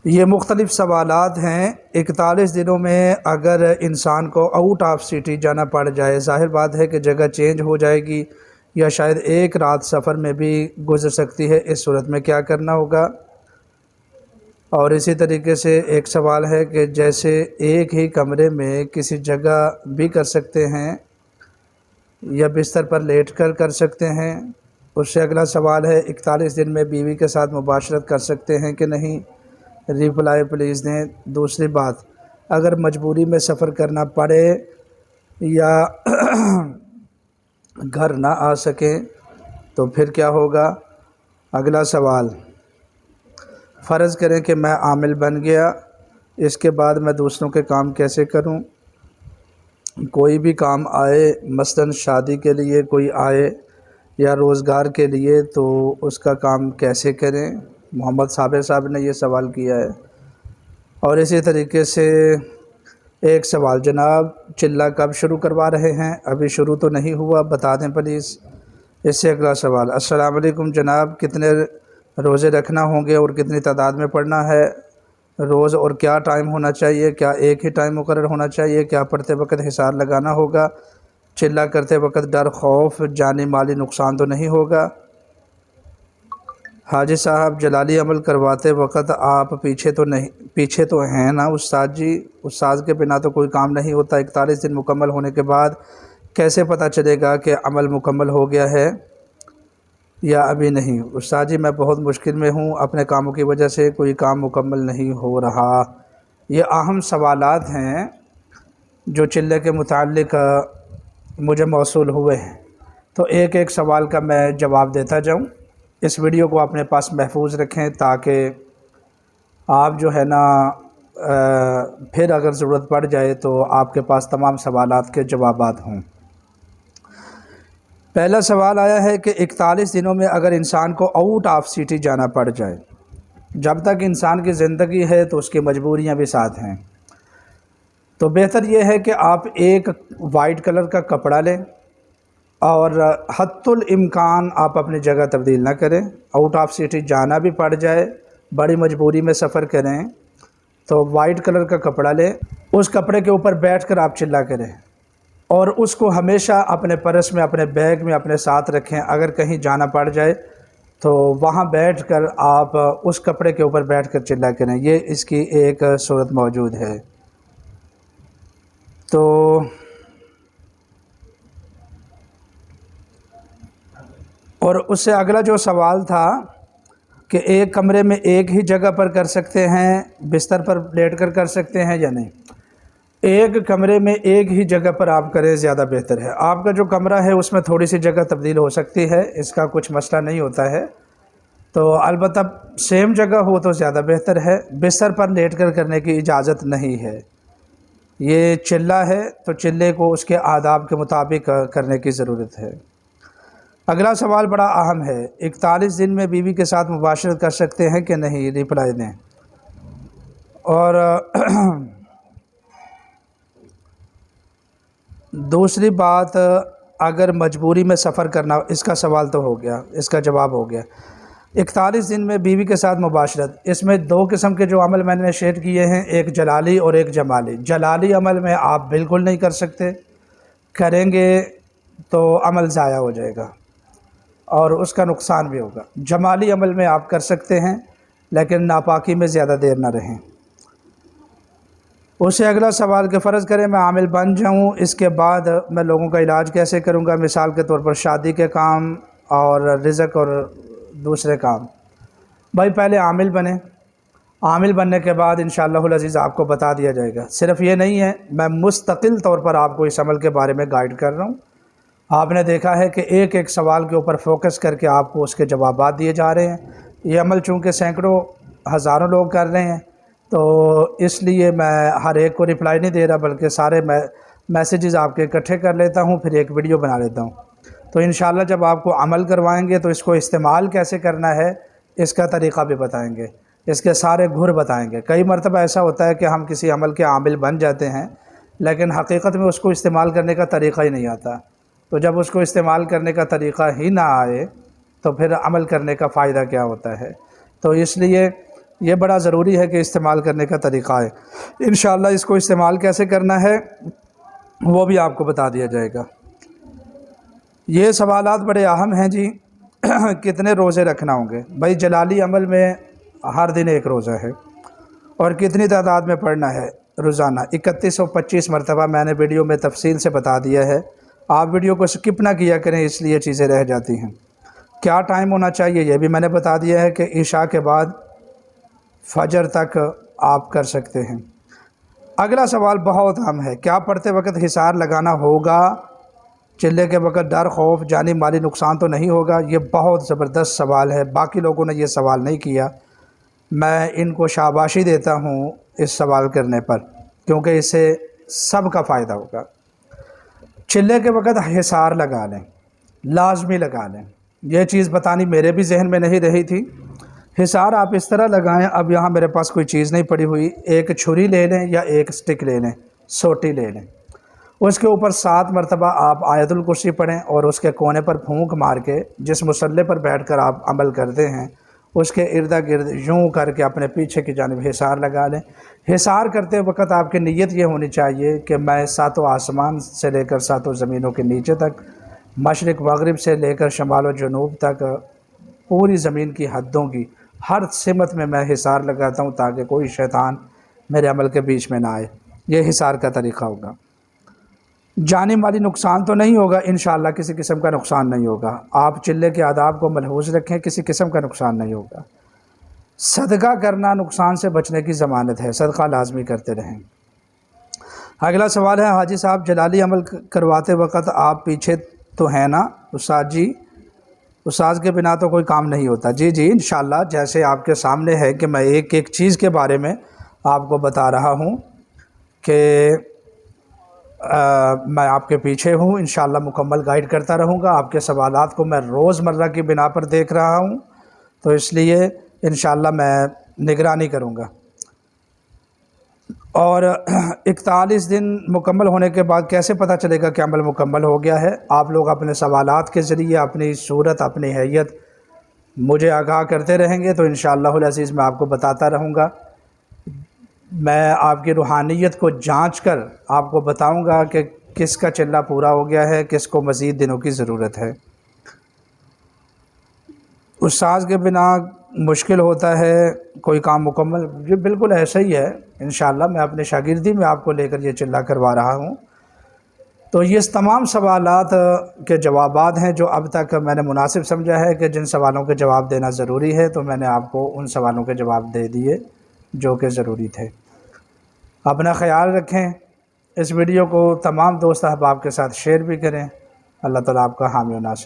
یہ مختلف سوالات ہیں۔ 41 دنوں میں اگر انسان کو آؤٹ آف سٹی جانا پڑ جائے، ظاہر بات ہے کہ جگہ چینج ہو جائے گی یا شاید ایک رات سفر میں بھی گزر سکتی ہے، اس صورت میں کیا کرنا ہوگا؟ اور اسی طریقے سے ایک سوال ہے کہ جیسے ایک ہی کمرے میں کسی جگہ بھی کر سکتے ہیں یا بستر پر لیٹ کر سکتے ہیں۔ اس سے اگلا سوال ہے 41 دن میں بیوی کے ساتھ مباشرت کر سکتے ہیں کہ نہیں؟ ریپلائی پلیز دیں۔ دوسری بات، اگر مجبوری میں سفر کرنا پڑے یا گھر نہ آ سکیں تو پھر کیا ہوگا؟ اگلا سوال، فرض کریں کہ میں عامل بن گیا، اس کے بعد میں دوسروں کے کام کیسے کروں؟ کوئی بھی کام آئے، مثلاً شادی کے لیے کوئی آئے یا روزگار کے لیے، تو اس کا کام کیسے کریں؟ محمد صابر صاحب نے یہ سوال کیا ہے۔ اور اسی طریقے سے ایک سوال، جناب چلہ کب شروع کروا رہے ہیں؟ ابھی شروع تو نہیں ہوا، بتا دیں پلیز۔ اس سے اگلا سوال، السلام علیکم جناب، کتنے روزے رکھنا ہوں گے اور کتنی تعداد میں پڑھنا ہے روز، اور کیا ٹائم ہونا چاہیے؟ کیا ایک ہی ٹائم مقرر ہونا چاہیے؟ کیا پڑھتے وقت حصار لگانا ہوگا؟ چلہ کرتے وقت ڈر، خوف، جانی مالی نقصان تو نہیں ہوگا؟ حاجی صاحب جلالی عمل کرواتے وقت آپ پیچھے تو ہیں نا استاد جی؟ استاد کے بنا تو کوئی کام نہیں ہوتا۔ 41 دن مکمل ہونے کے بعد کیسے پتہ چلے گا کہ عمل مکمل ہو گیا ہے یا ابھی نہیں؟ استاد جی میں بہت مشکل میں ہوں، اپنے کاموں کی وجہ سے کوئی کام مکمل نہیں ہو رہا۔ یہ اہم سوالات ہیں جو چلے کے متعلق مجھے موصول ہوئے ہیں، تو ایک ایک سوال کا میں جواب دیتا جاؤں۔ اس ویڈیو کو اپنے پاس محفوظ رکھیں تاکہ آپ جو ہے نا پھر اگر ضرورت پڑ جائے تو آپ کے پاس تمام سوالات کے جوابات ہوں۔ پہلا سوال آیا ہے کہ 41 دنوں میں اگر انسان کو آؤٹ آف سٹی جانا پڑ جائے، جب تک انسان کی زندگی ہے تو اس کی مجبوریاں بھی ساتھ ہیں، تو بہتر یہ ہے کہ آپ ایک وائٹ کلر کا کپڑا لیں اور حتی الامکان آپ اپنی جگہ تبدیل نہ کریں۔ آؤٹ آف سٹی جانا بھی پڑ جائے، بڑی مجبوری میں سفر کریں تو وائٹ کلر کا کپڑا لیں، اس کپڑے کے اوپر بیٹھ کر آپ چلہ کریں اور اس کو ہمیشہ اپنے پرس میں، اپنے بیگ میں اپنے ساتھ رکھیں۔ اگر کہیں جانا پڑ جائے تو وہاں بیٹھ کر آپ اس کپڑے کے اوپر بیٹھ کر چلہ کریں، یہ اس کی ایک صورت موجود ہے۔ تو اور اس سے اگلا جو سوال تھا کہ ایک کمرے میں ایک ہی جگہ پر کر سکتے ہیں، بستر پر لیٹ کر سکتے ہیں یا نہیں؟ ایک کمرے میں ایک ہی جگہ پر آپ کریں زیادہ بہتر ہے۔ آپ کا جو کمرہ ہے اس میں تھوڑی سی جگہ تبدیل ہو سکتی ہے، اس کا کچھ مسئلہ نہیں ہوتا ہے، تو البتہ سیم جگہ ہو تو زیادہ بہتر ہے۔ بستر پر لیٹ کر کرنے کی اجازت نہیں ہے۔ یہ چلہ ہے تو چلے کو اس کے آداب کے مطابق کرنے کی ضرورت ہے۔ اگلا سوال بڑا اہم ہے، 41 دن میں بیوی کے ساتھ مباشرت کر سکتے ہیں کہ نہیں؟ ریپلائی دیں۔ اور دوسری بات، اگر مجبوری میں سفر کرنا، اس کا سوال تو ہو گیا، اس کا جواب ہو گیا۔ 41 دن میں بیوی کے ساتھ مباشرت، اس میں دو قسم کے جو عمل میں نے شیئر کیے ہیں، ایک جلالی اور ایک جمالی۔ جلالی عمل میں آپ بالکل نہیں کر سکتے، کریں گے تو عمل ضائع ہو جائے گا اور اس کا نقصان بھی ہوگا۔ جمالی عمل میں آپ کر سکتے ہیں لیکن ناپاکی میں زیادہ دیر نہ رہیں۔ اس سے اگلا سوال کہ فرض کریں میں عامل بن جاؤں، اس کے بعد میں لوگوں کا علاج کیسے کروں گا؟ مثال کے طور پر شادی کے کام اور رزق اور دوسرے کام۔ بھائی پہلے عامل بنیں، عامل بننے کے بعد انشاءاللہ العزیز آپ کو بتا دیا جائے گا۔ صرف یہ نہیں ہے، میں مستقل طور پر آپ کو اس عمل کے بارے میں گائیڈ کر رہا ہوں۔ آپ نے دیکھا ہے کہ ایک ایک سوال کے اوپر فوکس کر کے آپ کو اس کے جوابات دیے جا رہے ہیں۔ یہ عمل چونکہ سینکڑوں ہزاروں لوگ کر رہے ہیں تو اس لیے میں ہر ایک کو رپلائی نہیں دے رہا، بلکہ سارے میسیجز آپ کے اکٹھے کر لیتا ہوں، پھر ایک ویڈیو بنا لیتا ہوں۔ تو انشاءاللہ جب آپ کو عمل کروائیں گے تو اس کو استعمال کیسے کرنا ہے اس کا طریقہ بھی بتائیں گے، اس کے سارے گھر بتائیں گے۔ کئی مرتبہ ایسا ہوتا ہے کہ ہم کسی عمل کے عامل بن جاتے ہیں لیکن حقیقت میں اس کو استعمال کرنے کا طریقہ ہی نہیں آتا، تو جب اس کو استعمال کرنے کا طریقہ ہی نہ آئے تو پھر عمل کرنے کا فائدہ کیا ہوتا ہے؟ تو اس لیے یہ بڑا ضروری ہے کہ استعمال کرنے کا طریقہ ہے۔ انشاءاللہ اس کو استعمال کیسے کرنا ہے وہ بھی آپ کو بتا دیا جائے گا۔ یہ سوالات بڑے اہم ہیں جی۔ کتنے روزے رکھنا ہوں گے؟ بھائی جلالی عمل میں ہر دن ایک روزہ ہے، اور کتنی تعداد میں پڑھنا ہے روزانہ؟ 3125 مرتبہ میں نے ویڈیو میں تفصیل سے بتا دیا ہے، آپ ویڈیو کو سکپ نہ کیا کریں، اس لیے چیزیں رہ جاتی ہیں۔ کیا ٹائم ہونا چاہیے یہ بھی میں نے بتا دیا ہے کہ عشاء کے بعد فجر تک آپ کر سکتے ہیں۔ اگلا سوال بہت اہم ہے، کیا پڑھتے وقت حصار لگانا ہوگا؟ چلے کے وقت ڈر، خوف، جانی مالی نقصان تو نہیں ہوگا؟ یہ بہت زبردست سوال ہے، باقی لوگوں نے یہ سوال نہیں کیا، میں ان کو شاباشی دیتا ہوں اس سوال کرنے پر، کیونکہ اس سے سب کا فائدہ ہوگا۔ چلے کے وقت حصار لگا لیں، لازمی لگا لیں، یہ چیز بتانی میرے بھی ذہن میں نہیں رہی تھی۔ حصار آپ اس طرح لگائیں، اب یہاں میرے پاس کوئی چیز نہیں پڑی ہوئی، ایک چھری لے لیں یا ایک سٹک لے لیں، سوٹی لے لیں، اس کے اوپر 7 مرتبہ آپ آیت الکرسی پڑھیں، اور اس کے کونے پر پھونک مار کے جس مصلے پر بیٹھ کر آپ عمل کرتے ہیں اس کے ارد گرد یوں کر کے اپنے پیچھے کی جانب حصار لگا لیں۔ حصار کرتے وقت آپ کی نیت یہ ہونی چاہیے کہ میں 7 آسمان سے لے کر 7 زمینوں کے نیچے تک، مشرق مغرب سے لے کر شمال و جنوب تک، پوری زمین کی حدوں کی ہر سمت میں میں حصار لگاتا ہوں، تاکہ کوئی شیطان میرے عمل کے بیچ میں نہ آئے۔ یہ حصار کا طریقہ ہوگا۔ جانی مالی نقصان تو نہیں ہوگا، انشاءاللہ کسی قسم کا نقصان نہیں ہوگا۔ آپ چلے کے آداب کو ملحوظ رکھیں، کسی قسم کا نقصان نہیں ہوگا۔ صدقہ کرنا نقصان سے بچنے کی ضمانت ہے، صدقہ لازمی کرتے رہیں۔ اگلا سوال ہے، حاجی صاحب جلالی عمل کرواتے وقت آپ پیچھے تو ہیں نا استاد جی؟ استاد کے بنا تو کوئی کام نہیں ہوتا۔ جی جی انشاءاللہ، جیسے آپ کے سامنے ہے کہ میں ایک ایک چیز کے بارے میں آپ کو بتا رہا ہوں کہ میں آپ کے پیچھے ہوں، انشاءاللہ مکمل گائیڈ کرتا رہوں گا۔ آپ کے سوالات کو میں روز مرہ کی بنا پر دیکھ رہا ہوں، تو اس لیے انشاءاللہ میں نگرانی کروں گا۔ اور 41 دن مکمل ہونے کے بعد کیسے پتہ چلے گا کہ عمل مکمل ہو گیا ہے؟ آپ لوگ اپنے سوالات کے ذریعے اپنی صورت، اپنی حیت مجھے آگاہ کرتے رہیں گے، تو انشاءاللہ العزیز میں آپ کو بتاتا رہوں گا۔ میں آپ کی روحانیت کو جانچ کر آپ کو بتاؤں گا کہ کس کا چلہ پورا ہو گیا ہے، کس کو مزید دنوں کی ضرورت ہے۔ استاذ کے بنا مشکل ہوتا ہے کوئی کام مکمل؟ یہ بالکل ایسا ہی ہے، انشاءاللہ میں اپنے شاگردی میں آپ کو لے کر یہ چلہ کروا رہا ہوں۔ تو یہ تمام سوالات کے جوابات ہیں جو اب تک میں نے مناسب سمجھا ہے کہ جن سوالوں کے جواب دینا ضروری ہے، تو میں نے آپ کو ان سوالوں کے جواب دے دیے جو کہ ضروری تھے۔ اپنا خیال رکھیں، اس ویڈیو کو تمام دوست احباب کے ساتھ شیئر بھی کریں۔ اللہ تعالیٰ آپ کا حامی و ناصر